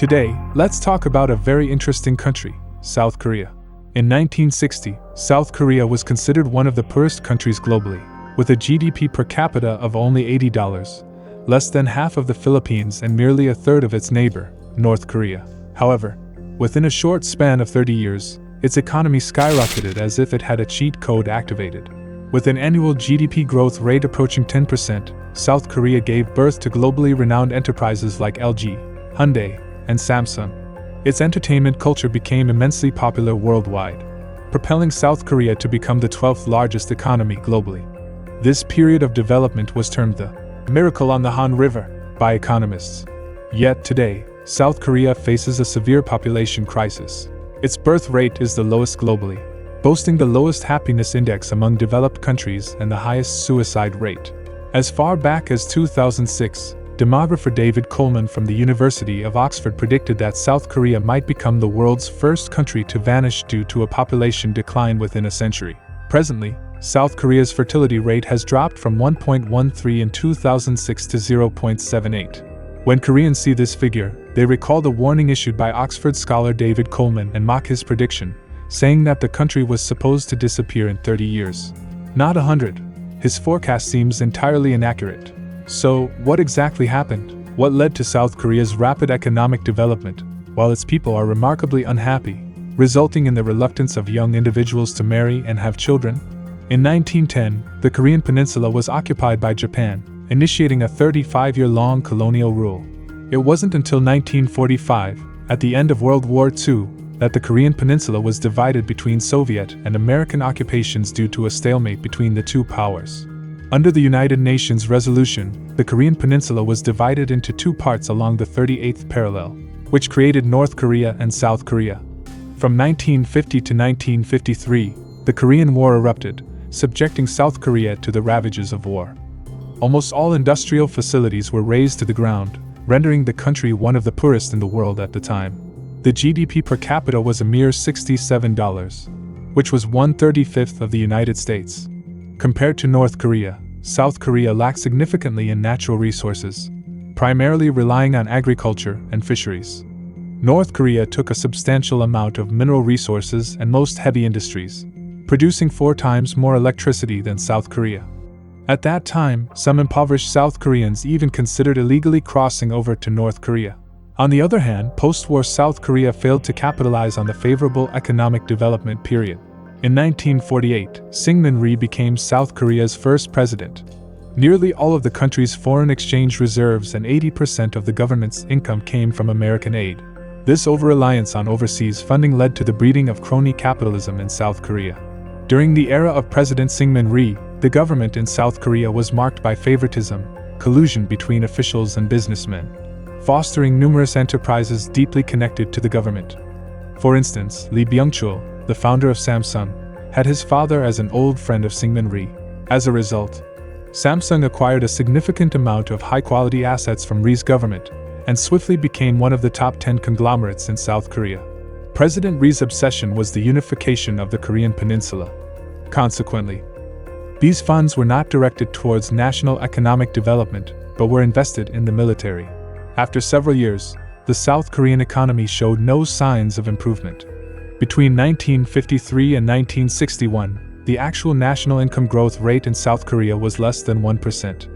Today, let's talk about a very interesting country, South Korea. In 1960, South Korea was considered one of the poorest countries globally, with a GDP per capita of only $80, less than half of the Philippines and merely a third of its neighbor, North Korea. However, within a short span of 30 years, its economy skyrocketed as if it had a cheat code activated. With an annual GDP growth rate approaching 10%, South Korea gave birth to globally renowned enterprises like LG, Hyundai, and Samsung. Its entertainment culture became immensely popular worldwide, propelling South Korea to become the 12th largest economy globally. This period of development was termed the miracle on the Han River by economists. Yet today, South Korea faces a severe population crisis. Its birth rate is the lowest globally, boasting the lowest happiness index among developed countries and the highest suicide rate. As far back as 2006, demographer David Coleman from the University of Oxford predicted that South Korea might become the world's first country to vanish due to a population decline within a century. Presently, South Korea's fertility rate has dropped from 1.13 in 2006 to 0.78. When Koreans see this figure, they recall the warning issued by Oxford scholar David Coleman and mock his prediction, saying that the country was supposed to disappear in 30 years. Not 100. His forecast seems entirely inaccurate. So, what exactly happened? What led to South Korea's rapid economic development, while its people are remarkably unhappy, resulting in the reluctance of young individuals to marry and have children? In 1910, the Korean peninsula was occupied by Japan, initiating a 35-year-long colonial rule. It wasn't until 1945, at the end of World War II, that the Korean peninsula was divided between Soviet and American occupations due to a stalemate between the two powers. Under the United Nations resolution, the Korean peninsula was divided into two parts along the 38th parallel, which created North Korea and South Korea. From 1950 to 1953, the Korean War erupted, subjecting South Korea to the ravages of war. Almost all industrial facilities were razed to the ground, rendering the country one of the poorest in the world at the time. The GDP per capita was a mere $67, which was 1/35 of the United States. Compared to North Korea, South Korea lacked significantly in natural resources, primarily relying on agriculture and fisheries. North Korea took a substantial amount of mineral resources and most heavy industries, producing 4 times more electricity than South Korea. At that time, some impoverished South Koreans even considered illegally crossing over to North Korea. On the other hand, post-war South Korea failed to capitalize on the favorable economic development period. In 1948, Syngman Rhee became South Korea's first president. Nearly all of the country's foreign exchange reserves and 80% of the government's income came from American aid. This over-reliance on overseas funding led to the breeding of crony capitalism in South Korea. During the era of President Syngman Rhee, the government in South Korea was marked by favoritism, collusion between officials and businessmen, fostering numerous enterprises deeply connected to the government. For instance, Lee Byung-chul, the founder of Samsung, had his father as an old friend of Syngman Rhee. As a result, Samsung acquired a significant amount of high-quality assets from Rhee's government and swiftly became one of the top 10 conglomerates in South Korea. President Rhee's obsession was the unification of the Korean peninsula. Consequently, these funds were not directed towards national economic development, but were invested in the military. After several years, the South Korean economy showed no signs of improvement. Between 1953 and 1961, the actual national income growth rate in South Korea was less than 1%.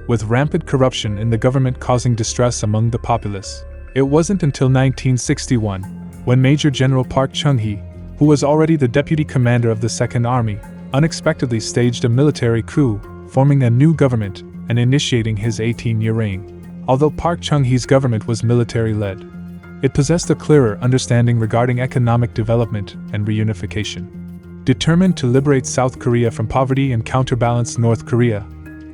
With rampant corruption in the government causing distress among the populace, it wasn't until 1961, when Major General Park Chung-hee, who was already the deputy commander of the Second Army, unexpectedly staged a military coup, forming a new government and initiating his 18-year reign. Although Park Chung-hee's government was military-led, it possessed a clearer understanding regarding economic development and reunification. Determined to liberate South Korea from poverty and counterbalance North Korea,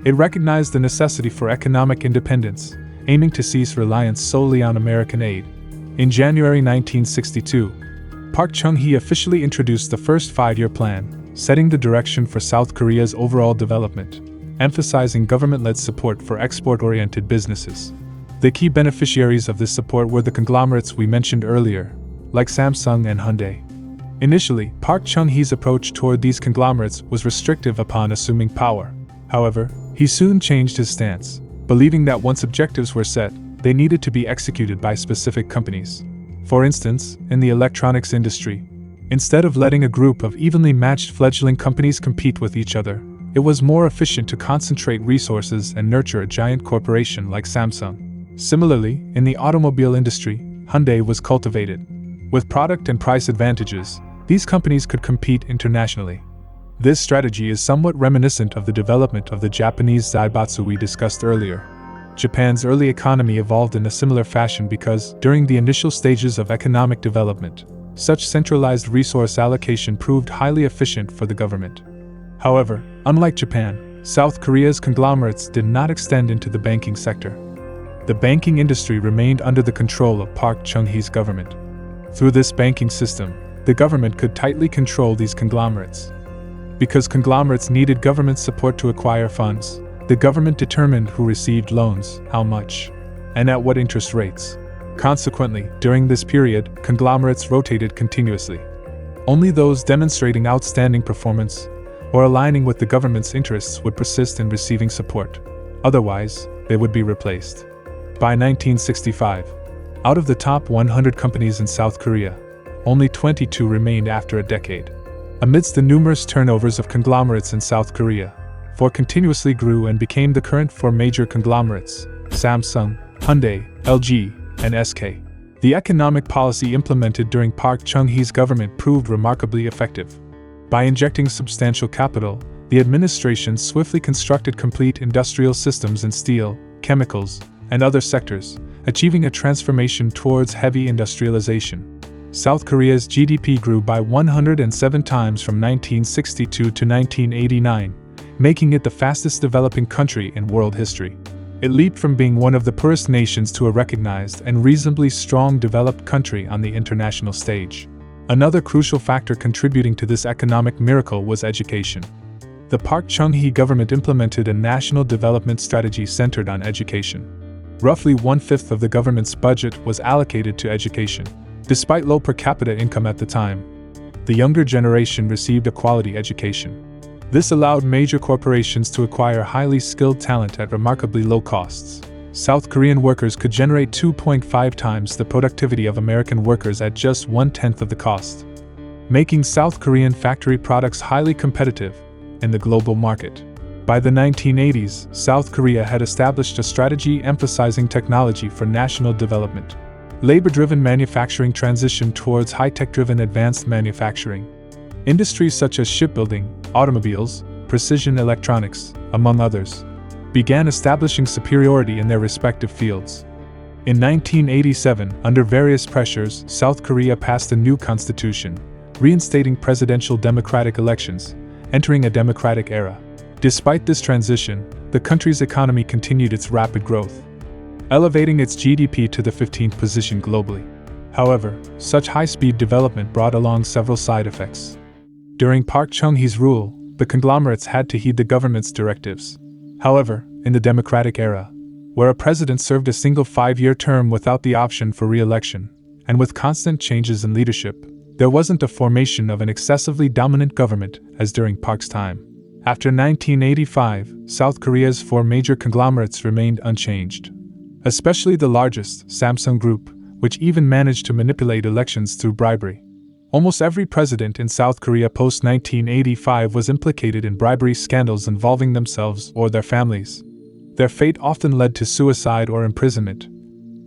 it recognized the necessity for economic independence, aiming to cease reliance solely on American aid. In January 1962, Park Chung-hee officially introduced the first 5-year plan, setting the direction for South Korea's overall development, emphasizing government-led support for export-oriented businesses. The key beneficiaries of this support were the conglomerates we mentioned earlier, like Samsung and Hyundai. Initially, Park Chung-hee's approach toward these conglomerates was restrictive upon assuming power. However, he soon changed his stance, believing that once objectives were set, they needed to be executed by specific companies. For instance, in the electronics industry, instead of letting a group of evenly matched fledgling companies compete with each other, it was more efficient to concentrate resources and nurture a giant corporation like Samsung. Similarly, in the automobile industry, Hyundai was cultivated. With product and price advantages, these companies could compete internationally. This strategy is somewhat reminiscent of the development of the Japanese zaibatsu we discussed earlier. Japan's early economy evolved in a similar fashion because, during the initial stages of economic development, such centralized resource allocation proved highly efficient for the government. However, unlike Japan, South Korea's conglomerates did not extend into the banking sector. The banking industry remained under the control of Park Chung-hee's government. Through this banking system, the government could tightly control these conglomerates. Because conglomerates needed government support to acquire funds, the government determined who received loans, how much, and at what interest rates. Consequently, during this period, conglomerates rotated continuously. Only those demonstrating outstanding performance or aligning with the government's interests would persist in receiving support. Otherwise, they would be replaced. By 1965, out of the top 100 companies in South Korea, only 22 remained after a decade. Amidst the numerous turnovers of conglomerates in South Korea, 4 continuously grew and became the current 4 major conglomerates: Samsung, Hyundai, LG, and SK. The economic policy implemented during Park Chung-hee's government proved remarkably effective. By injecting substantial capital, the administration swiftly constructed complete industrial systems in steel, chemicals, and other sectors, achieving a transformation towards heavy industrialization. South Korea's GDP grew by 107 times from 1962 to 1989, making it the fastest developing country in world history. It leaped from being one of the poorest nations to a recognized and reasonably strong developed country on the international stage. Another crucial factor contributing to this economic miracle was education. The Park Chung-hee government implemented a national development strategy centered on education. Roughly 1/5 of the government's budget was allocated to education. Despite low per capita income at the time, the younger generation received a quality education. This allowed major corporations to acquire highly skilled talent at remarkably low costs. South Korean workers could generate 2.5 times the productivity of American workers at just 1/10 of the cost, making South Korean factory products highly competitive in the global market. By the 1980s, South Korea had established a strategy emphasizing technology for national development. Labor-driven manufacturing transitioned towards high-tech-driven advanced manufacturing. Industries such as shipbuilding, automobiles, precision electronics, among others, began establishing superiority in their respective fields. In 1987, under various pressures, South Korea passed a new constitution, reinstating presidential democratic elections, entering a democratic era. Despite this transition, the country's economy continued its rapid growth, elevating its GDP to the 15th position globally. However, such high-speed development brought along several side effects. During Park Chung-hee's rule, the conglomerates had to heed the government's directives. However, in the democratic era, where a president served a single 5-year term without the option for re-election, and with constant changes in leadership, there wasn't a formation of an excessively dominant government as during Park's time. After 1985, South Korea's 4 major conglomerates remained unchanged. Especially the largest, Samsung Group, which even managed to manipulate elections through bribery. Almost every president in South Korea post-1985 was implicated in bribery scandals involving themselves or their families. Their fate often led to suicide or imprisonment,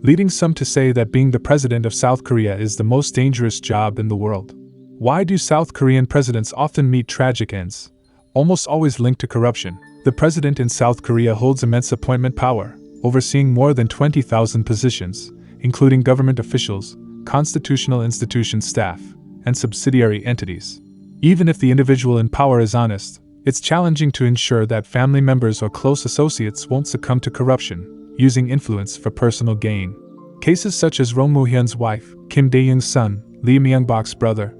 leading some to say that being the president of South Korea is the most dangerous job in the world. Why do South Korean presidents often meet tragic ends? Almost always linked to corruption. The president in South Korea holds immense appointment power, overseeing more than 20,000 positions, including government officials, constitutional institution staff, and subsidiary entities. Even if the individual in power is honest, it's challenging to ensure that family members or close associates won't succumb to corruption, using influence for personal gain. Cases such as Roh Moo-hyun's wife, Kim Dae-young's son, Lee Myung-bak's brother,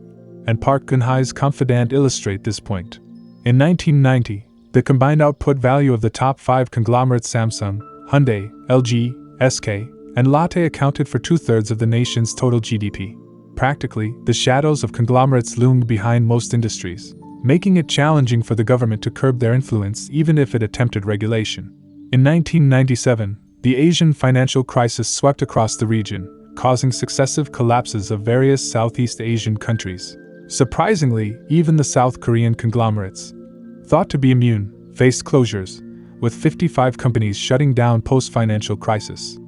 and Park Geun-hye's confidant illustrate this point. In 1990, the combined output value of the top 5 conglomerates Samsung, Hyundai, LG, SK, and Lotte accounted for 2/3 of the nation's total GDP. Practically, the shadows of conglomerates loomed behind most industries, making it challenging for the government to curb their influence even if it attempted regulation. In 1997, The Asian financial crisis swept across the region, causing successive collapses of various Southeast Asian countries. Surprisingly, even the South Korean conglomerates, thought to be immune, faced closures, with 55 companies shutting down post-financial crisis.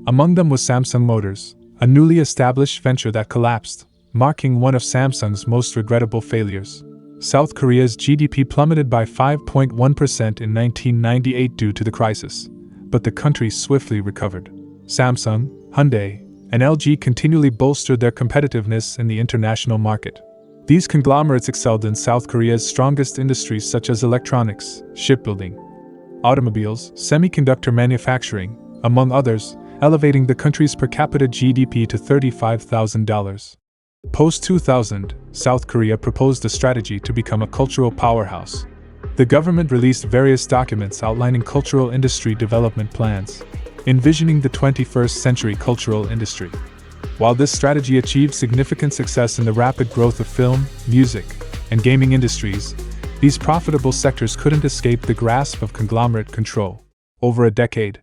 Among them was Samsung Motors, a newly established venture that collapsed, marking one of Samsung's most regrettable failures. South Korea's GDP plummeted by 5.1% in 1998 due to the crisis, but the country swiftly recovered. Samsung, Hyundai, and LG continually bolstered their competitiveness in the international market. These conglomerates excelled in South Korea's strongest industries such as electronics, shipbuilding, automobiles, semiconductor manufacturing, among others, elevating the country's per capita GDP to $35,000. Post-2000, South Korea proposed a strategy to become a cultural powerhouse. The government released various documents outlining cultural industry development plans, envisioning the 21st century cultural industry. While this strategy achieved significant success in the rapid growth of film, music, and gaming industries, these profitable sectors couldn't escape the grasp of conglomerate control. Over a decade,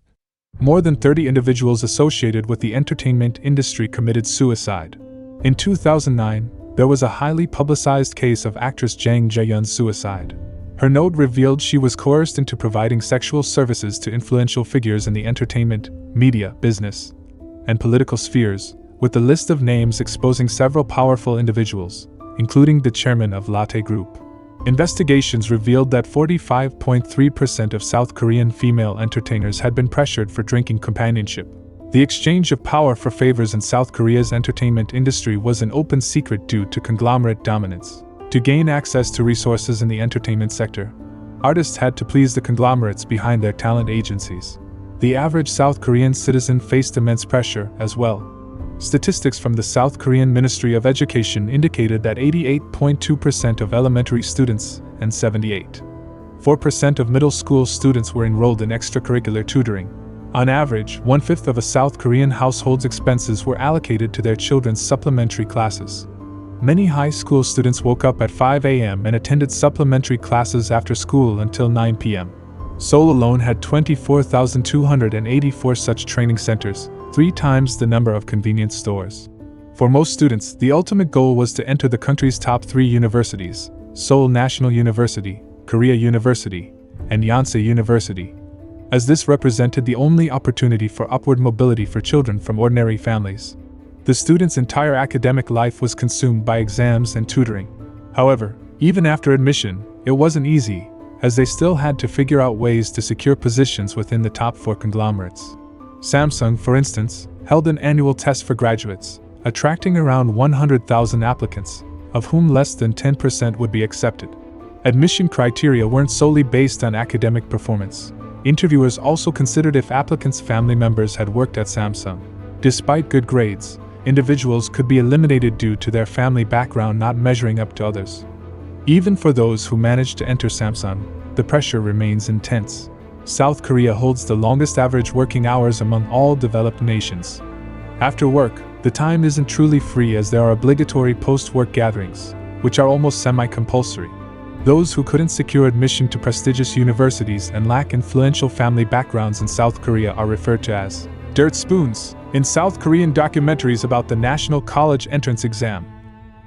more than 30 individuals associated with the entertainment industry committed suicide. In 2009, there was a highly publicized case of actress Jang Jae-yeon's suicide. Her note revealed she was coerced into providing sexual services to influential figures in the entertainment, media, business, and political spheres, with the list of names exposing several powerful individuals, including the chairman of Lotte Group. Investigations revealed that 45.3% of South Korean female entertainers had been pressured for drinking companionship. The exchange of power for favors in South Korea's entertainment industry was an open secret due to conglomerate dominance. To gain access to resources in the entertainment sector, artists had to please the conglomerates behind their talent agencies. The average South Korean citizen faced immense pressure as well. Statistics from the South Korean Ministry of Education indicated that 88.2% of elementary students and 78.4% of middle school students were enrolled in extracurricular tutoring. On average, 1/5 of a South Korean household's expenses were allocated to their children's supplementary classes. Many high school students woke up at 5 a.m. and attended supplementary classes after school until 9 p.m. Seoul alone had 24,284 such training centers, 3 times the number of convenience stores. For most students, the ultimate goal was to enter the country's top 3 universities: Seoul National University, Korea University, and Yonsei University, as this represented the only opportunity for upward mobility for children from ordinary families. The students' entire academic life was consumed by exams and tutoring. However, even after admission, it wasn't easy, as they still had to figure out ways to secure positions within the top 4 conglomerates. Samsung, for instance, held an annual test for graduates, attracting around 100,000 applicants, of whom less than 10% would be accepted. Admission criteria weren't solely based on academic performance. Interviewers also considered if applicants' family members had worked at Samsung. Despite good grades, individuals could be eliminated due to their family background not measuring up to others. Even for those who managed to enter Samsung, the pressure remains intense. South Korea holds the longest average working hours among all developed nations. After work, the time isn't truly free as there are obligatory post-work gatherings, which are almost semi-compulsory. Those who couldn't secure admission to prestigious universities and lack influential family backgrounds in South Korea are referred to as dirt spoons in South Korean documentaries about the National College Entrance Exam.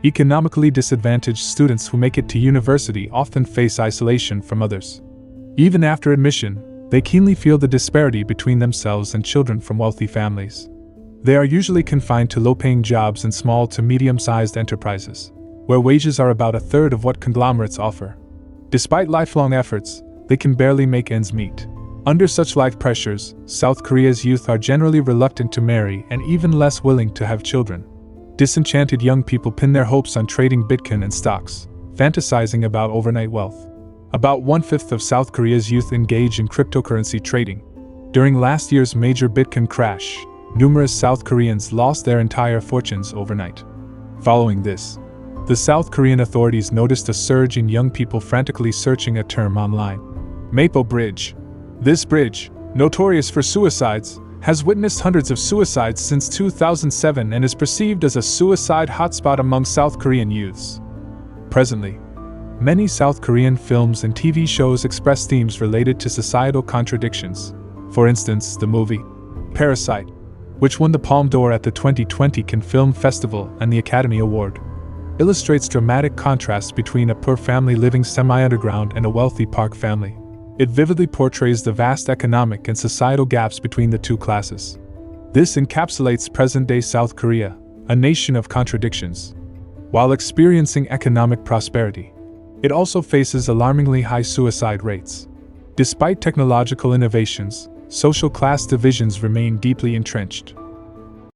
Economically disadvantaged students who make it to university often face isolation from others. Even after admission, they keenly feel the disparity between themselves and children from wealthy families. They are usually confined to low-paying jobs in small to medium-sized enterprises, where wages are about 1/3 of what conglomerates offer. Despite lifelong efforts, they can barely make ends meet. Under such life pressures, South Korea's youth are generally reluctant to marry and even less willing to have children. Disenchanted young people pin their hopes on trading Bitcoin and stocks, fantasizing about overnight wealth. About 1/5 of South Korea's youth engage in cryptocurrency trading. During last year's major Bitcoin crash, numerous South Koreans lost their entire fortunes overnight. Following this, the South Korean authorities noticed a surge in young people frantically searching a term online: Maple Bridge. This bridge, notorious for suicides, has witnessed hundreds of suicides since 2007 and is perceived as a suicide hotspot among South Korean youths. Presently, many South Korean films and TV shows express themes related to societal contradictions. For instance, the movie Parasite, which won the Palme d'Or at the 2020 Cannes Film Festival and the Academy Award, illustrates dramatic contrasts between a poor family living semi-underground and a wealthy park family. It vividly portrays the vast economic and societal gaps between the two classes. This encapsulates present-day South Korea, a nation of contradictions. While experiencing economic prosperity, it also faces alarmingly high suicide rates. Despite technological innovations, social class divisions remain deeply entrenched.